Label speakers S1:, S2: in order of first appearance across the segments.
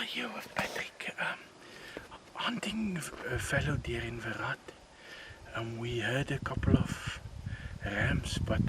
S1: are here with Patrick, hunting fallow deer in Verrat. We heard a couple of rams, but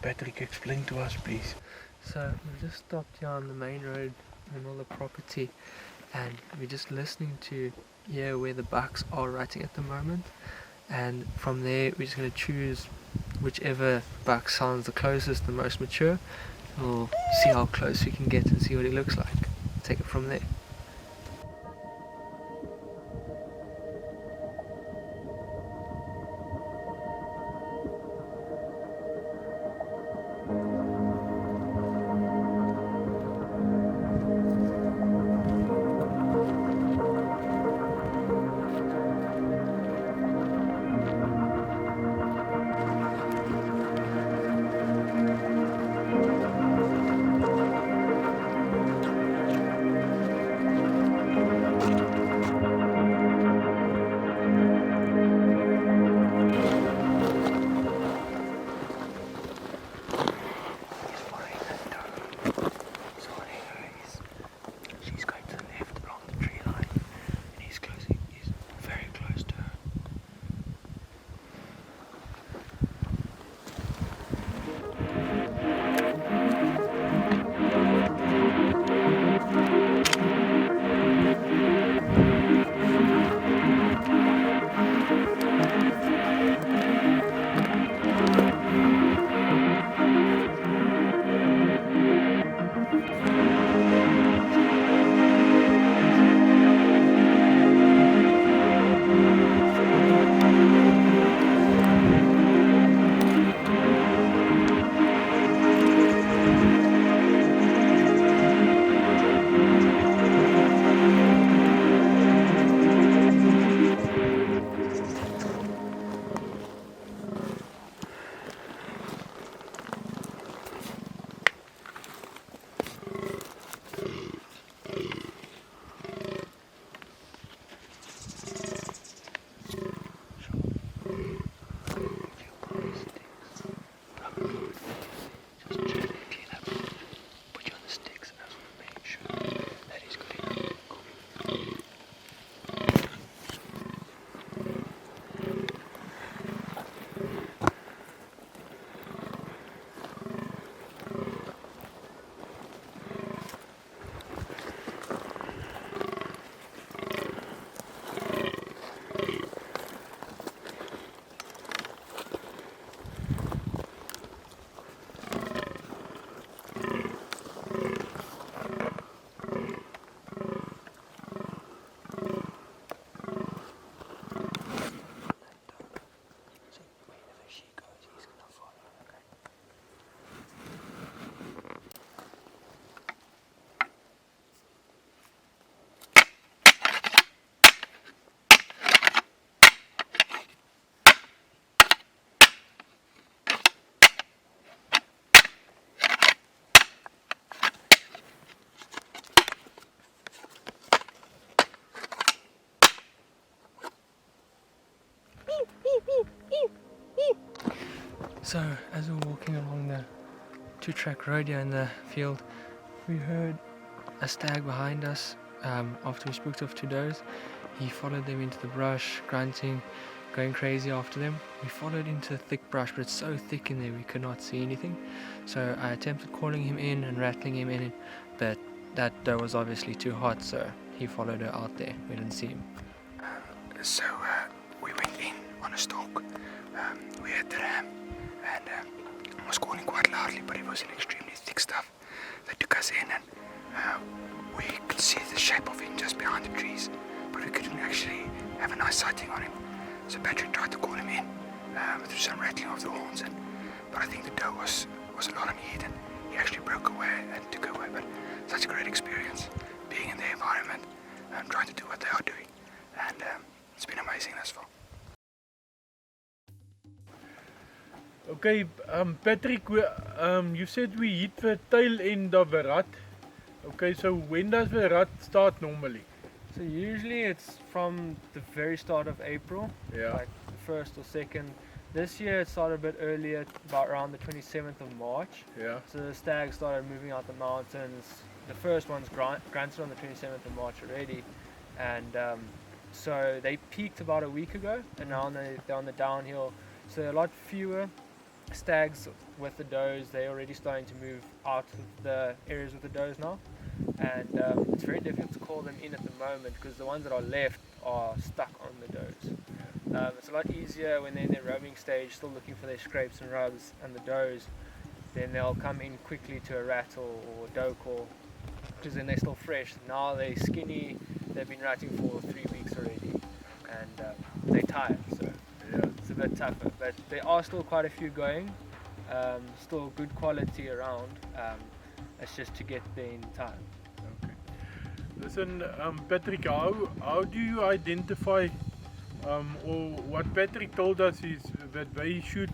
S1: Patrick, explain to us, please.
S2: So we just stopped here on the main road in all the property, and we're just listening to hear where the bucks are rutting at the moment, and from there we're just going to choose whichever buck sounds the closest, the most mature. We'll see how close we can get and see what he looks like. Take it from there. So, as we're walking along the two-track road here in the field, we heard a stag behind us. After we spooked off two does, he followed them into the brush, grunting, going crazy after them. We followed into the thick brush, but it's so thick in there we could not see anything. So I attempted calling him in and rattling him in, but that doe was obviously too hot, so he followed her out there. We didn't see him.
S1: So we went in on a stalk. We had the ram, and I was calling quite loudly, but it was an extremely thick stuff that took us in, and we could see the shape of him just behind the trees, but we couldn't actually have a nice sighting on him. So Patrick tried to call him in through some rattling of the horns, but I think the doe was a lot in heat, and he actually broke away and took away. But such a great experience being in the environment and trying to do what they are doing, and it's been amazing thus far.
S3: Okay, Patrick, you said we hit the tail end of Verrat. Okay, so when does Verrat start normally?
S2: So usually it's from the very start of April,
S3: Yeah.
S2: like the 1st or 2nd, This year it started a bit earlier, about around the 27th of March.
S3: Yeah.
S2: So the stags started moving out the mountains. The first one's granted on the 27th of March already, and so they peaked about a week ago, and now they're on the downhill. So there are a lot fewer stags with the does. They're already starting to move out of the areas with the does now, and it's very difficult to call them in at the moment because the ones that are left are stuck on the does. It's a lot easier when they're in their roaming stage, still looking for their scrapes and rubs and the does. Then they'll come in quickly to a rattle or a doe call because then they're still fresh. Now they're skinny, they've been ratting for 3 weeks already, and they're tired, so
S3: Yeah.
S2: it's a bit tougher. But there are still quite a few going, still good quality around. It's just to get there in time.
S3: Okay. Listen, Patrick, how do you identify, or what Patrick told us is that they shoot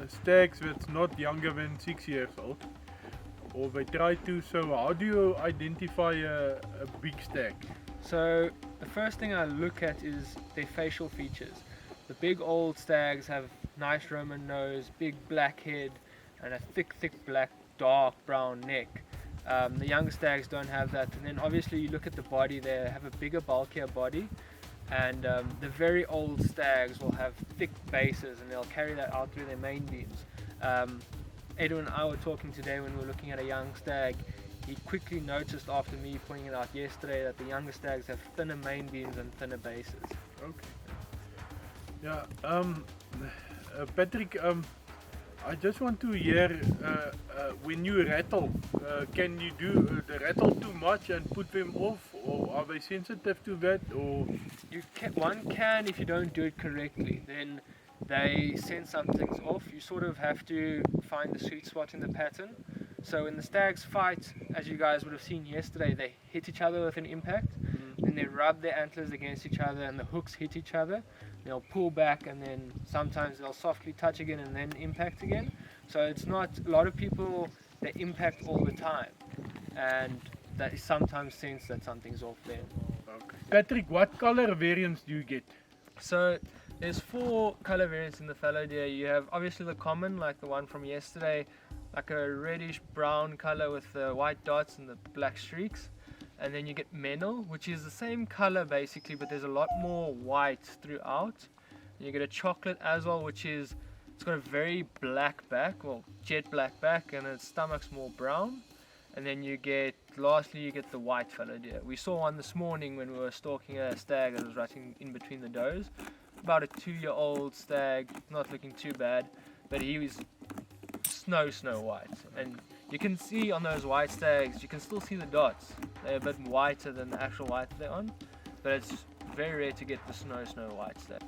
S3: stags that's not younger than 6 years old, or they try to. So how do you identify a big stag?
S2: So the first thing I look at is their facial features. The big old stags have nice Roman nose, big black head, and a thick black dark brown neck. The young stags don't have that. And then obviously you look at the body, they have a bigger, bulkier body. And the very old stags will have thick bases, and they'll carry that out through their main beams. Edwin and I were talking today when we were looking at a young stag. He quickly noticed after me pointing it out yesterday that the younger stags have thinner main beams and thinner bases.
S3: Okay. Yeah. Patrick, I just want to hear when you rattle, can you do the rattle too much and put them off, or are they sensitive to that, or?
S2: One can if you don't do it correctly, then they sense something's off. You sort of have to find the sweet spot in the pattern. So when the stags fight, as you guys would have seen yesterday, they hit each other with an impact, and they rub their antlers against each other, and the hooks hit each other. They'll pull back, and then sometimes they'll softly touch again and then impact again. So it's not, a lot of people, they impact all the time, and that is sometimes sense that something's off there.
S3: Okay. Patrick, what color variants do you get?
S2: So there's 4 color variants in the fallow deer. You have obviously the common, like the one from yesterday, like a reddish brown color with the white dots and the black streaks. And then you get Menel, which is the same color basically, but there's a lot more white throughout. And you get a chocolate as well, which is, it's got a very black back, well, jet black back, and its stomach's more brown. And then lastly you get the white fallow deer. We saw one this morning when we were stalking a stag that was running in between the does. About a 2-year-old stag, not looking too bad, but he was snow white. And you can see on those white stags, you can still see the dots. They're a bit whiter than the actual white they're on, but it's very rare to get the snow white stag.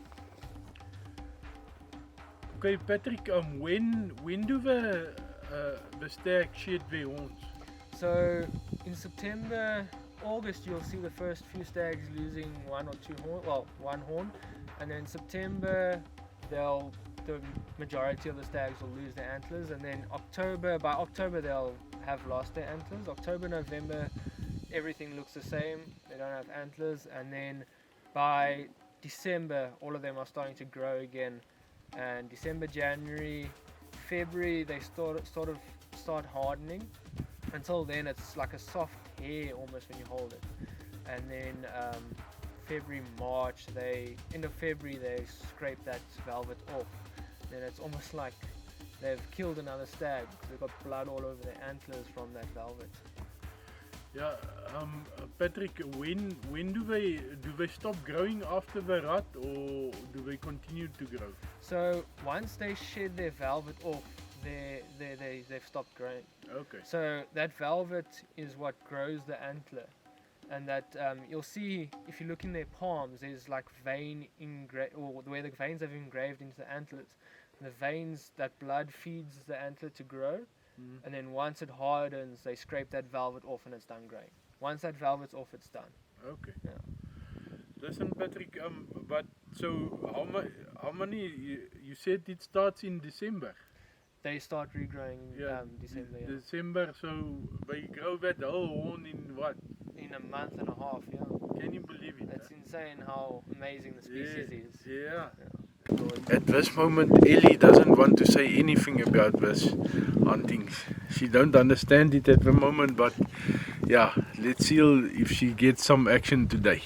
S3: Okay, Patrick, when do the stag shed their horns?
S2: So in September, August, you'll see the first few stags losing 1 or 2 horn, well, 1 horn, and then in September, the majority of the stags will lose their antlers, and then by October they'll have lost their antlers. October, November, everything looks the same, they don't have antlers, and then by December all of them are starting to grow again, and December, January, February they start hardening. Until then it's like a soft hair almost when you hold it, and then February, March, end of February they scrape that velvet off. Then it's almost like they've killed another stag because they've got blood all over their antlers from that velvet.
S3: Yeah, Patrick, when do they stop growing after the rut, or do they continue to grow?
S2: So once they shed their velvet off, they've stopped growing.
S3: Okay.
S2: So that velvet is what grows the antler, and that you'll see if you look in their palms, there's like vein or the way the veins have engraved into the antlers. The veins, that blood feeds the antler to grow, and then once it hardens, they scrape that velvet off and it's done growing. Once that velvet's off, it's done.
S3: Okay.
S2: Yeah.
S3: Listen, Patrick, but so how many? You said it starts in December.
S2: They start regrowing December. Yeah.
S3: December, so they grow that whole horn in what?
S2: In a month and a half, yeah.
S3: Can you believe it?
S2: It's insane how amazing the species is.
S3: Yeah. At this moment, Ellie doesn't want to say anything about this hunting. She don't understand it at the moment, but yeah, let's see if she gets some action today.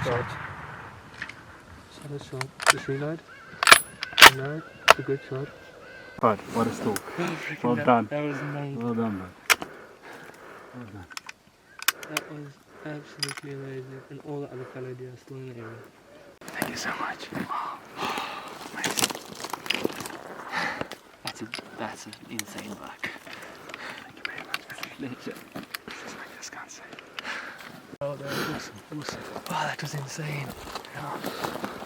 S2: shot. Solid shot. Just reload. Reload. It's a good shot.
S4: But what a stalk. Well
S2: that,
S4: done.
S2: That was amazing.
S4: Well done, bud. Well done.
S2: That was absolutely amazing. And all the other fallow deer are still in the area.
S1: Thank you so much. Wow. Amazing.
S5: That's an insane buck.
S1: Thank you very much.
S5: Pleasure.
S1: Just like this, can't say.
S2: Oh, that was awesome.
S1: Awesome.
S2: Wow, that was insane.
S1: Yeah.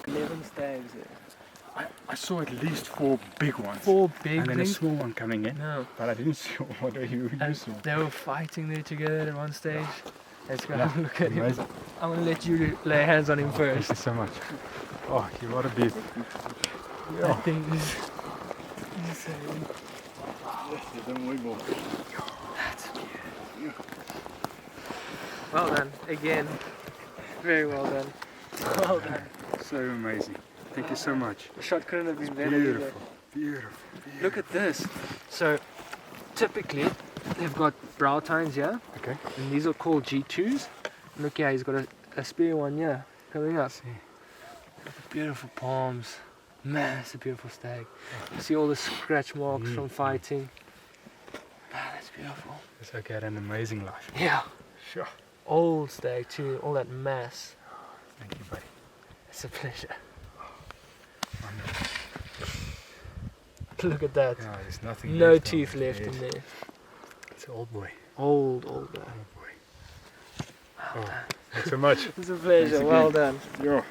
S2: 11 stags there.
S4: I saw at least 4 big ones.
S2: 4 big
S4: and then a
S2: things.
S4: small one coming in.
S2: No.
S4: But I didn't see what you
S2: And
S4: saw.
S2: they were fighting there together at one stage. Let's go
S4: Yeah,
S2: have a look at him.
S4: amazing.
S2: I'm going to let you lay hands on him
S4: Thank
S2: first.
S4: you so much. Oh, you what a beast.
S2: That thing is insane. That's well done. Again. Very well done. Well done.
S4: So amazing. Thank you so much.
S2: The shot couldn't have been better either.
S4: Beautiful. Beautiful.
S2: Look at this. So typically they've got brow tines here,
S4: Okay.
S2: and these are called G2s. Look here, he's got a spear one here coming up.
S4: See.
S2: Look at beautiful palms. Man, it's a beautiful stag. You see all the scratch marks from fighting. Man, that's beautiful.
S4: This okay, had an amazing life.
S2: Yeah.
S4: Sure.
S2: Old stag too, all that mass.
S4: Thank you, buddy.
S2: It's a pleasure.
S4: Wonderful.
S2: Look at that.
S4: Yeah, there's nothing
S2: No
S4: left on
S2: teeth
S4: it.
S2: left
S4: Yes.
S2: in there.
S4: It's an old boy.
S2: Old guy.
S4: Old boy. Oh, thanks so much.
S2: It's a pleasure.
S4: Thanks
S2: Well
S4: again.
S2: done.
S4: Yeah.